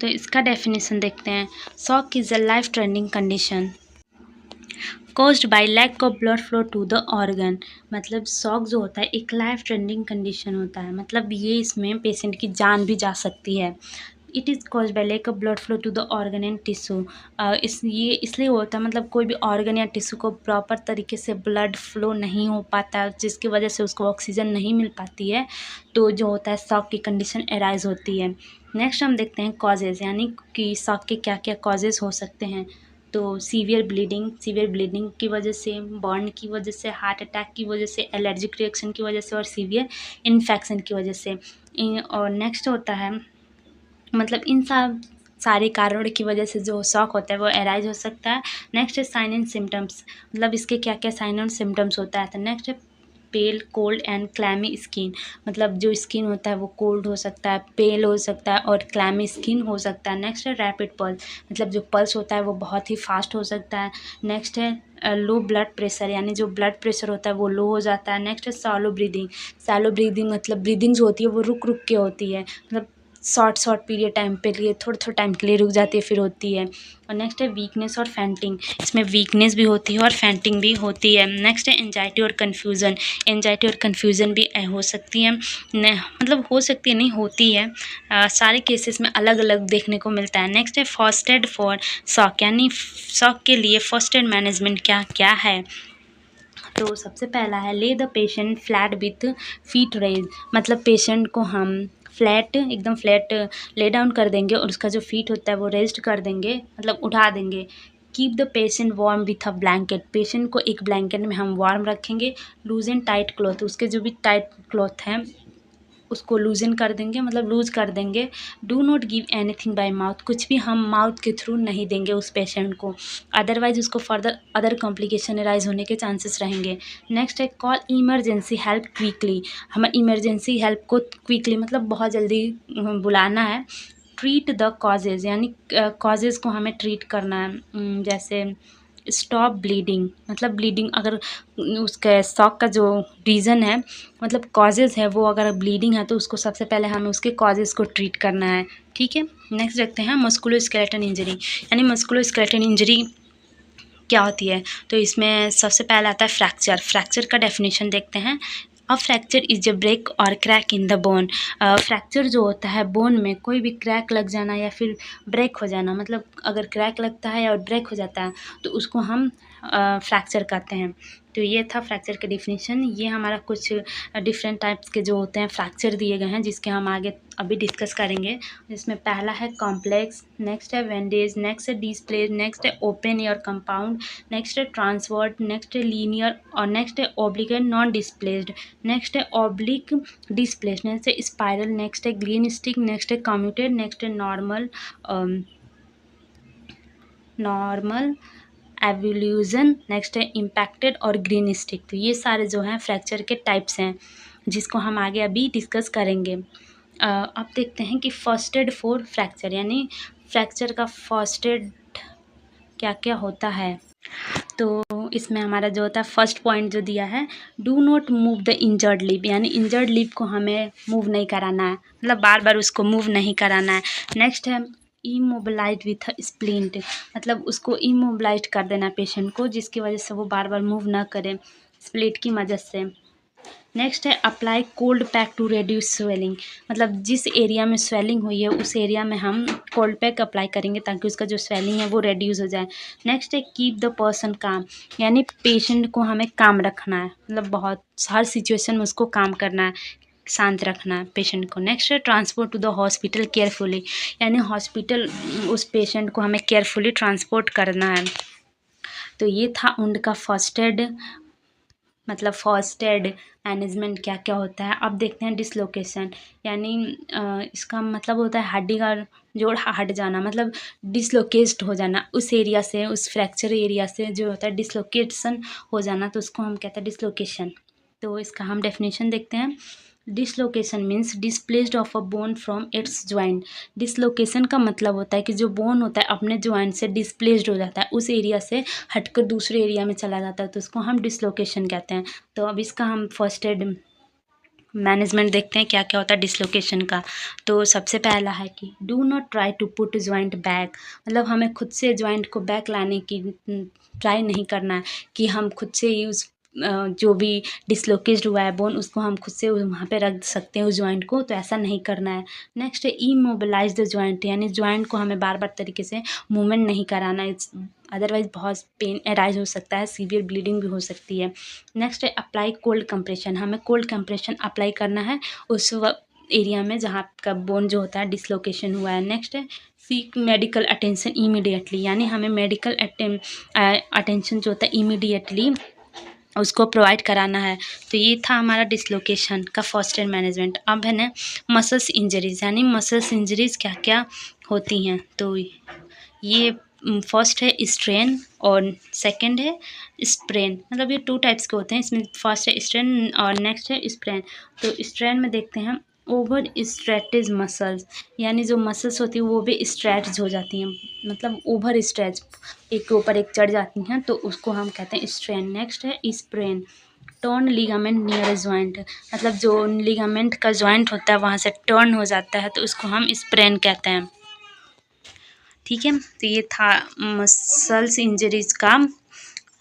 तो इसका डेफिनेशन देखते हैं। Shock is a life threatening condition caused by lack of blood flow to the organ. मतलब shock जो होता है एक लाइफ थ्रेटनिंग कंडीशन होता है, मतलब ये इसमें पेशेंट की जान भी जा सकती है। It is cause by lack of blood flow to the organ and tissue. ये इसलिए होता है, मतलब कोई भी ऑर्गन या टिश्यू को प्रॉपर तरीके से ब्लड फ्लो नहीं हो पाता, जिसकी वजह से उसको ऑक्सीजन नहीं मिल पाती है, तो जो होता है शॉक की कंडीशन एराइज होती है। नेक्स्ट हम देखते हैं कॉजेज़, यानी कि शॉक के क्या क्या कॉजेज़ हो सकते हैं। तो सीवियर ब्लीडिंग की वजह से, बर्न की वजह से, हार्ट अटैक की वजह से, एलर्जिक रिएक्शन की वजह से और सीवियर इन्फेक्शन की वजह से। और नेक्स्ट होता है, मतलब इन सब सारे कारणों की वजह से जो शॉक होता है वो एराइज हो सकता है। नेक्स्ट है साइन एंड सिम्टम्स, मतलब इसके क्या क्या साइन एंड सिम्टम्स होता है। तो नेक्स्ट है पेल, कोल्ड एंड क्लैमी स्किन, मतलब जो स्किन होता है वो कोल्ड हो सकता है, पेल हो सकता है और क्लैमी स्किन हो सकता है। नेक्स्ट है रैपिड पल्स, मतलब जो पल्स होता है वो बहुत ही फास्ट हो सकता है। नेक्स्ट है लो ब्लड प्रेशर, यानी जो ब्लड प्रेशर होता है वो लो हो जाता है। नेक्स्ट है सैलो ब्रीदिंग, मतलब ब्रीदिंग जो होती है वो रुक रुक के होती है, मतलब शॉर्ट पीरियड टाइम पे लिए थोड़े टाइम के लिए रुक जाती है फिर होती है। और नेक्स्ट है वीकनेस और फैंटिंग, इसमें वीकनेस भी होती है और फैंटिंग भी होती है। नेक्स्ट है एंजाइटी और कन्फ्यूज़न भी हो सकती है, मतलब हो सकती है नहीं होती है, सारे केसेस में अलग अलग देखने को मिलता है। नेक्स्ट है फर्स्ट एड फॉर शॉक, यानी शॉक के लिए फर्स्ट एड मैनेजमेंट क्या क्या है। तो सबसे पहला है lay the patient flat with feet raise, मतलब पेशेंट को हम एकदम फ्लैट ले डाउन कर देंगे और उसका जो फीट होता है वो रेस्ट कर देंगे, मतलब उठा देंगे। Keep the patient warm with a blanket, patient को एक ब्लैंकेट में हम वार्म रखेंगे। लूजन टाइट क्लॉथ, उसके जो भी टाइट क्लॉथ हैं उसको लूजन कर देंगे, मतलब लूज कर देंगे। Do not give anything bye mouth, कुछ भी हम माउथ के थ्रू नहीं देंगे उस पेशेंट को, अदरवाइज उसको फर्दर अदर कॉम्प्लिकेशन राइज होने के चांसेस रहेंगे। नेक्स्ट है कॉल इमरजेंसी हेल्प क्विकली, हमें इमरजेंसी हेल्प को क्विकली मतलब बहुत जल्दी बुलाना है। ट्रीट द कॉजेज़, यानी कॉजेज़ को हमें ट्रीट करना है, जैसे स्टॉप ब्लीडिंग, मतलब ब्लीडिंग अगर उसके शॉक का जो रीज़न है, मतलब कॉजेज़ है वो अगर ब्लीडिंग है तो उसको सबसे पहले हमें उसके कॉजेज़ को ट्रीट करना है। ठीक है, नेक्स्ट देखते हैं मस्कुलोस्केलेटल इंजरी, यानी मस्कुलोस्केलेटल इंजरी क्या होती है। तो इसमें सबसे पहला आता है फ्रैक्चर का डेफिनेशन देखते हैं। A fracture is a break or crack in the bone, fracture जो होता है बोन में कोई भी क्रैक लग जाना या फिर ब्रेक हो जाना, मतलब अगर क्रैक लगता है और ब्रेक हो जाता है तो उसको हम फ्रैक्चर कहते हैं। तो ये था फ्रैक्चर के डिफिनीशन। ये हमारा कुछ डिफरेंट टाइप्स के जो होते हैं फ्रैक्चर दिए गए हैं, जिसके हम आगे अभी डिस्कस करेंगे। जिसमें पहला है कॉम्प्लेक्स, नेक्स्ट है वेंडेज, नेक्स्ट है डिस्प्लेज, नेक्स्ट है ओपन एयर कंपाउंड, नेक्स्ट है ट्रांसवर्ट, नेक्स्ट है लीनियर और नेक्स्ट है oblique and non displaced, next है ऑब्लिक डिस्प्लेस्ड, नेक्स्ट है स्पाइरल, नेक्स्ट है ग्रीन स्टिक, नेक्स्ट है कम्यूटेड, नेक्स्ट है नॉर्मल एवोल्यूशन, नेक्स्ट है इम्पैक्टेड और ग्रीन स्टिक। तो ये सारे जो हैं फ्रैक्चर के टाइप्स हैं, जिसको हम आगे अभी डिस्कस करेंगे। अब देखते हैं कि फर्स्ट एड फॉर फ्रैक्चर, यानी फ्रैक्चर का फर्स्ट एड क्या क्या होता है। तो इसमें हमारा जो होता है फर्स्ट पॉइंट जो दिया है, do not move the injured lip, यानी इंजर्ड लिप को हमें मूव नहीं कराना है, मतलब बार बार उसको मूव नहीं कराना है। नेक्स्ट है इमोबिलाइज विथ स्प्लिंट, मतलब उसको इमोबिलाइज कर देना पेशेंट को, जिसकी वजह से वो बार बार मूव ना करे स्प्लिट की मदद से। नेक्स्ट है apply cold pack to reduce swelling, मतलब जिस एरिया में स्वेलिंग हुई है उस एरिया में हम कोल्ड पैक अप्लाई करेंगे ताकि उसका जो स्वेलिंग है वो रेड्यूस हो जाए। नेक्स्ट है कीप द पर्सन काम, यानी पेशेंट को हमें काम रखना है, मतलब बहुत हर सिचुएशन में उसको काम करना है, शांत रखना है पेशेंट को। नेक्स्ट है transport to the hospital carefully, यानी हॉस्पिटल उस पेशेंट को हमें केयरफुली ट्रांसपोर्ट करना है। तो ये था उनका फर्स्ट एड, मतलब फर्स्ट एड मैनेजमेंट क्या क्या होता है। अब देखते हैं डिसलोकेशन, यानी इसका मतलब होता है हड्डी का जोड़ हट जाना, मतलब डिसलोकेट हो जाना उस एरिया से, उस फ्रैक्चर एरिया से जो होता है डिसलोकेशन हो जाना, तो उसको हम कहते हैं डिसलोकेशन। तो इसका हम डेफिनेशन देखते हैं। Dislocation means displaced of a bone from its joint, dislocation का मतलब होता है कि जो बोन होता है अपने ज्वाइंट से डिस्प्लेस्ड हो जाता है, उस एरिया से हटकर दूसरे एरिया में चला जाता है, तो उसको हम डिसलोकेशन कहते हैं। तो अब इसका हम फर्स्ट एड मैनेजमेंट देखते हैं क्या क्या होता है डिसलोकेशन का। तो सबसे पहला है कि do not try to put joint back, मतलब हमें खुद से जॉइंट को बैक लाने की ट्राई नहीं करना है कि हम खुद से ही उस जो भी डिसलोकेट हुआ है बोन उसको हम खुद से वहाँ पे रख सकते हैं उस जॉइंट को, तो ऐसा नहीं करना है। नेक्स्ट है इमोबिलाइज द जॉइंट, यानी जॉइंट को हमें बार बार तरीके से मूवमेंट नहीं कराना है, अदरवाइज बहुत पेन अराइज हो सकता है, सीवियर ब्लीडिंग भी हो सकती है। नेक्स्ट है अप्लाई कोल्ड कंप्रेशन, हमें कोल्ड कंप्रेशन अप्लाई करना है उस एरिया में जहाँ का बोन जो होता है डिसलोकेशन हुआ है। नेक्स्ट है सीक मेडिकल अटेंशन इमीडिएटली, यानी हमें मेडिकल अटेंशन जो होता है इमीडिएटली उसको प्रोवाइड कराना है। तो ये था हमारा डिसलोकेशन का फर्स्ट एड मैनेजमेंट। अब है ना मसल्स इंजरीज, यानी मसल्स इंजरीज क्या क्या होती हैं। तो ये फर्स्ट है स्ट्रेन और सेकंड है स्प्रेन, मतलब ये 2 टाइप्स के होते हैं, इसमें फर्स्ट है स्ट्रेन और नेक्स्ट है स्प्रेन। तो स्ट्रेन में देखते हैं ओवर स्ट्रेटेज मसल्स, यानी जो मसल्स होती है वो भी स्ट्रेच हो जाती हैं, मतलब ओवर स्ट्रेच एक के ऊपर एक चढ़ जाती हैं, तो उसको हम कहते हैं स्ट्रेन। नेक्स्ट है sprain, turn ligament near joint, मतलब जो लिगामेंट का जॉइंट होता है वहाँ से टर्न हो जाता है, तो उसको हम स्प्रेन कहते हैं। ठीक है, तो ये था मसल्स इंजरीज का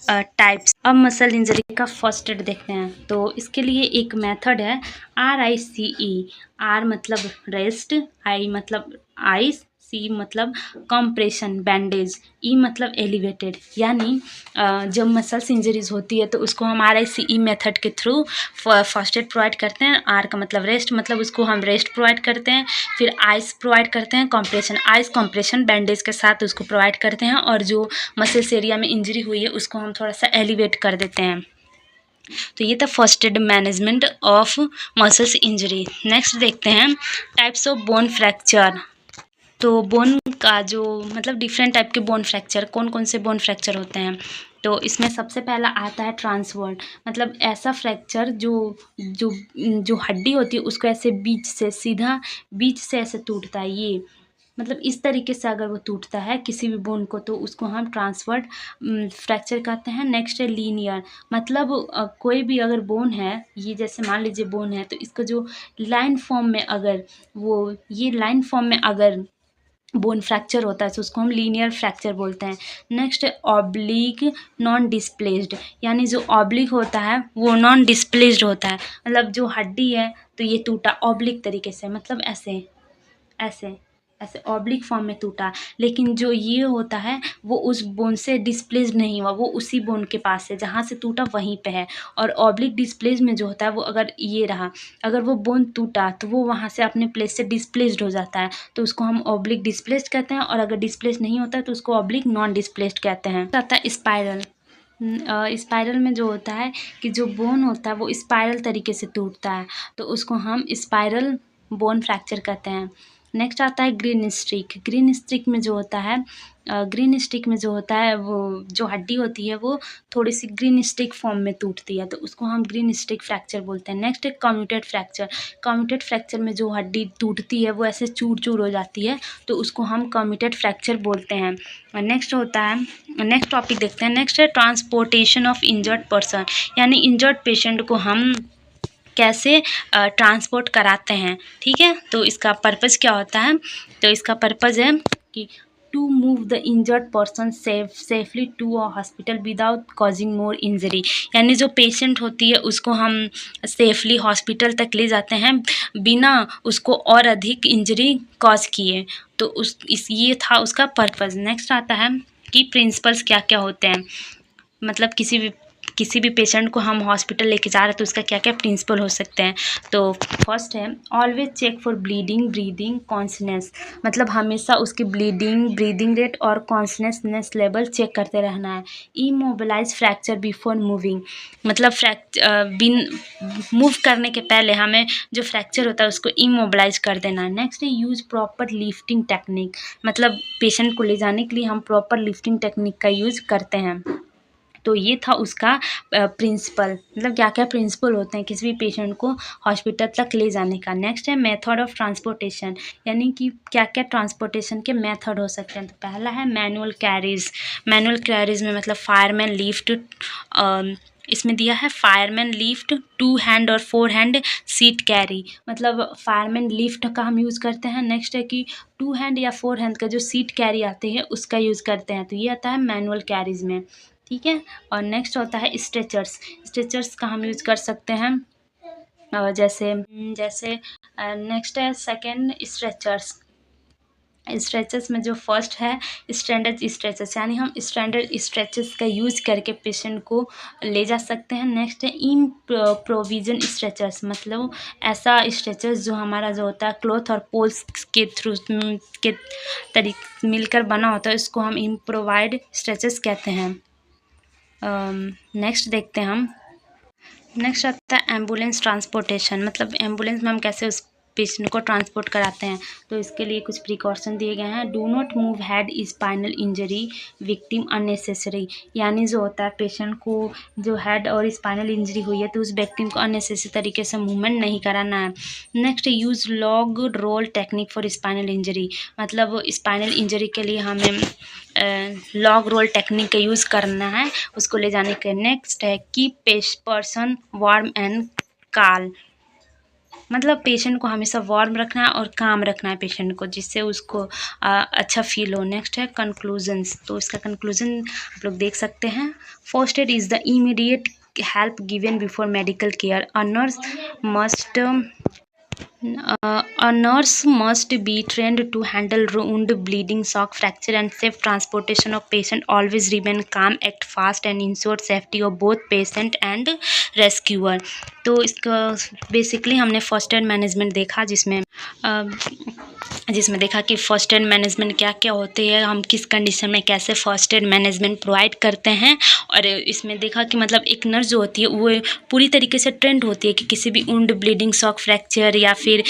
टाइप्स। अब मसल इंजरी का फर्स्ट एड देखते हैं। तो इसके लिए एक मेथड है RICE, आर मतलब रेस्ट, आई मतलब आइस, सी मतलब कंप्रेशन बैंडेज, ई मतलब एलिवेटेड, यानी जब मसल्स इंजरीज होती है तो उसको हम RICE मेथड के थ्रू फर्स्ट एड प्रोवाइड करते हैं। आर का मतलब रेस्ट, मतलब उसको हम रेस्ट प्रोवाइड करते हैं, फिर आइस प्रोवाइड करते हैं, कंप्रेशन आइस कंप्रेशन बैंडेज के साथ उसको प्रोवाइड करते हैं, और जो मसल्स एरिया में इंजरी हुई है उसको हम थोड़ा सा एलिवेट कर देते हैं। तो ये था first aid management of muscles injury. Next देखते हैं टाइप्स ऑफ बोन फ्रैक्चर। तो बोन का जो मतलब डिफरेंट टाइप के बोन फ्रैक्चर, कौन कौन से बोन फ्रैक्चर होते हैं। तो इसमें सबसे पहला आता है ट्रांसवर्स, मतलब ऐसा फ्रैक्चर जो जो जो हड्डी होती है उसको ऐसे बीच से सीधा बीच से ऐसे टूटता है, ये मतलब इस तरीके से अगर वो टूटता है किसी भी बोन को तो उसको हम ट्रांसवर्ड फ्रैक्चर कहते हैं। नेक्स्ट है लीनियर, मतलब कोई भी अगर बोन है, ये जैसे मान लीजिए बोन है, तो इसका जो लाइन फॉर्म में अगर वो ये लाइन फॉर्म में अगर बोन फ्रैक्चर होता है तो उसको हम लीनियर फ्रैक्चर बोलते हैं। नेक्स्ट है ऑब्लिक नॉन डिस्प्लेस्ड, यानी जो ऑब्लिक होता है वो नॉन डिस्प्लेस्ड होता है, मतलब जो हड्डी है तो ये टूटा ऑब्लिक तरीके से, मतलब ऐसे ऐसे ऐसे ऑब्लिक फॉर्म में टूटा, लेकिन जो ये होता है वो उस बोन से डिस्प्लेस्ड नहीं हुआ, वो उसी बोन के पास है जहाँ से टूटा वहीं पे है। और ऑब्लिक डिस्प्लेस में जो होता है वो अगर ये रहा, अगर वो बोन टूटा तो वो वहाँ से अपने प्लेस से डिस्प्लेस्ड हो जाता है, तो उसको हम ऑब्लिक डिस्प्लेस्ड कहते हैं, और अगर डिस्प्लेस नहीं होता है तो उसको ऑब्लिक नॉन डिस्प्लेस्ड कहते हैं। आता है स्पाइरल। स्पाइरल में जो होता है कि जो बोन होता है वो स्पाइरल तरीके से टूटता है, तो उसको हम स्पाइरल बोन फ्रैक्चर कहते हैं। नेक्स्ट आता है ग्रीन स्ट्रिक। ग्रीन स्ट्रिक में जो होता है ग्रीन स्टिक में जो होता है वो जो हड्डी होती है वो थोड़ी सी ग्रीन स्टिक फॉर्म में टूटती है, तो उसको हम ग्रीन स्टिक फ्रैक्चर बोलते हैं। नेक्स्ट है कम्यूटेड फ्रैक्चर। कम्यूटेड फ्रैक्चर में जो हड्डी टूटती है वो ऐसे चूर चूर हो जाती है, तो उसको हम कम्यूटेड फ्रैक्चर बोलते हैं। नेक्स्ट होता है, नेक्स्ट टॉपिक देखते हैं। नेक्स्ट है ट्रांसपोर्टेशन ऑफ इंजर्ड पर्सन, यानी इंजर्ड पेशेंट को हम कैसे ट्रांसपोर्ट कराते हैं। ठीक है, तो इसका पर्पज़ क्या होता है, तो इसका पर्पज़ है कि to move the injured person safely to a hospital without causing more injury, यानी जो पेशेंट होती है उसको हम सेफली हॉस्पिटल तक ले जाते हैं बिना उसको और अधिक इंजरी कॉज किए, तो ये था उसका पर्पज़। नेक्स्ट आता है कि प्रिंसिपल्स क्या क्या होते हैं, मतलब किसी भी पेशेंट को हम हॉस्पिटल लेके जा रहे हैं तो उसका क्या क्या प्रिंसिपल हो सकते हैं। तो फर्स्ट है always check for bleeding breathing consciousness, मतलब हमेशा उसकी ब्रीदिंग रेट और कॉन्सनेसनेस लेवल चेक करते रहना है। इमोबिलाइज फ्रैक्चर बिफोर मूविंग, मतलब मूव करने के पहले हमें जो फ्रैक्चर होता है उसको इमोबिलाइज कर देना है। नेक्स्ट है यूज़ प्रॉपर लिफ्टिंग टेक्निक, मतलब पेशेंट को ले जाने के लिए हम प्रॉपर लिफ्टिंग टेक्निक का यूज़ करते हैं। तो ये था उसका प्रिंसिपल, मतलब क्या क्या प्रिंसिपल होते हैं किसी भी पेशेंट को हॉस्पिटल तक ले जाने का। नेक्स्ट है मेथड ऑफ ट्रांसपोर्टेशन, यानी कि क्या क्या ट्रांसपोर्टेशन के मेथड हो सकते हैं। तो पहला है मैनुअल कैरीज। मैनुअल कैरीज में मतलब फायरमैन लिफ्ट इसमें दिया है फायरमैन लिफ्ट 2 हैंड और 4 हैंड सीट कैरी, मतलब फायरमैन लिफ्ट का हम यूज़ करते हैं। नेक्स्ट है कि 2 हैंड या 4 हैंड का जो सीट कैरी आते हैं उसका यूज़ करते हैं, तो ये आता है मैनुअल कैरीज में, ठीक है। और नेक्स्ट होता है स्ट्रेचर्स। स्ट्रेचर्स का हम यूज़ कर सकते हैं जैसे नेक्स्ट है सेकेंड स्ट्रेचर्स। स्ट्रेचेस में जो फर्स्ट है स्टैंडर्ड स्ट्रेचेस, यानी हम स्टैंडर्ड स्ट्रेचेस का यूज़ करके पेशेंट को ले जा सकते हैं। नेक्स्ट है प्रोविजन स्ट्रेचर्स, मतलब ऐसा स्ट्रेचर्स जो हमारा जो होता है क्लॉथ और पोल्स के थ्रू के तरीके मिलकर बना होता है, इसको हम इम्प्रोवाइड स्ट्रेचेस कहते हैं। नेक्स्ट देखते हैं हम। नेक्स्ट आता है एम्बुलेंस ट्रांसपोर्टेशन, मतलब एम्बुलेंस में हम कैसे उस पेशेंट को ट्रांसपोर्ट कराते हैं, तो इसके लिए कुछ प्रिकॉशन दिए गए हैं। Do not move head spinal injury victim unnecessary, यानी जो होता है पेशेंट को जो हेड और स्पाइनल इंजरी हुई है तो उस विक्टिम को अननेसेसरी तरीके से मूवमेंट नहीं कराना है। Next use log roll technique for spinal injury, मतलब स्पाइनल इंजरी के लिए हमें लॉग रोल टेक्निक का यूज़ करना है उसको ले जाने के। नेक्स्ट है कि पर्सन वार्म एंड काल, मतलब पेशेंट को हमेशा वार्म रखना है और काम रखना है पेशेंट को, जिससे उसको अच्छा फील हो। नेक्स्ट है कंक्लूजन्स, तो इसका कंक्लूजन आप लोग देख सकते हैं। First aid is the immediate help given before medical care. A nurse must be trained to handle wound, bleeding, shock, fracture, and safe transportation of patient. Always remain calm, act fast, and ensure safety of both patient and rescuer. तो इसका basically हमने first aid management देखा, जिसमें देखा कि first aid management क्या क्या होती है, हम किस कंडीशन में कैसे फ़र्स्ट एड मैनेजमेंट प्रोवाइड करते हैं। और इसमें देखा कि मतलब एक नर्स जो होती है वो पूरी तरीके से ट्रेंड होती है कि किसी भी वुंड, ब्लीडिंग, शॉक, फ्रैक्चर या फिर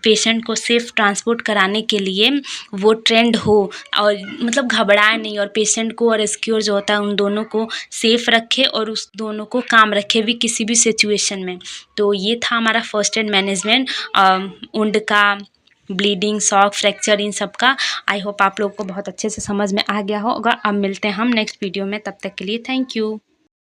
पेशेंट को सेफ ट्रांसपोर्ट कराने के लिए वो ट्रेंड हो, और मतलब घबराए नहीं, और पेशेंट को और रेस्क्यूअर जो होता है उन दोनों को सेफ रखे और उस दोनों को काम रखे भी किसी भी सिचुएशन में। तो ये था हमारा फर्स्ट एड मैनेजमेंट वुंड का, ब्लीडिंग, शॉक, फ्रैक्चर, इन सब का। आई होप आप लोग को बहुत अच्छे से समझ में आ गया होगा। अब मिलते हैं हम नेक्स्ट वीडियो में, तब तक के लिए थैंक यू।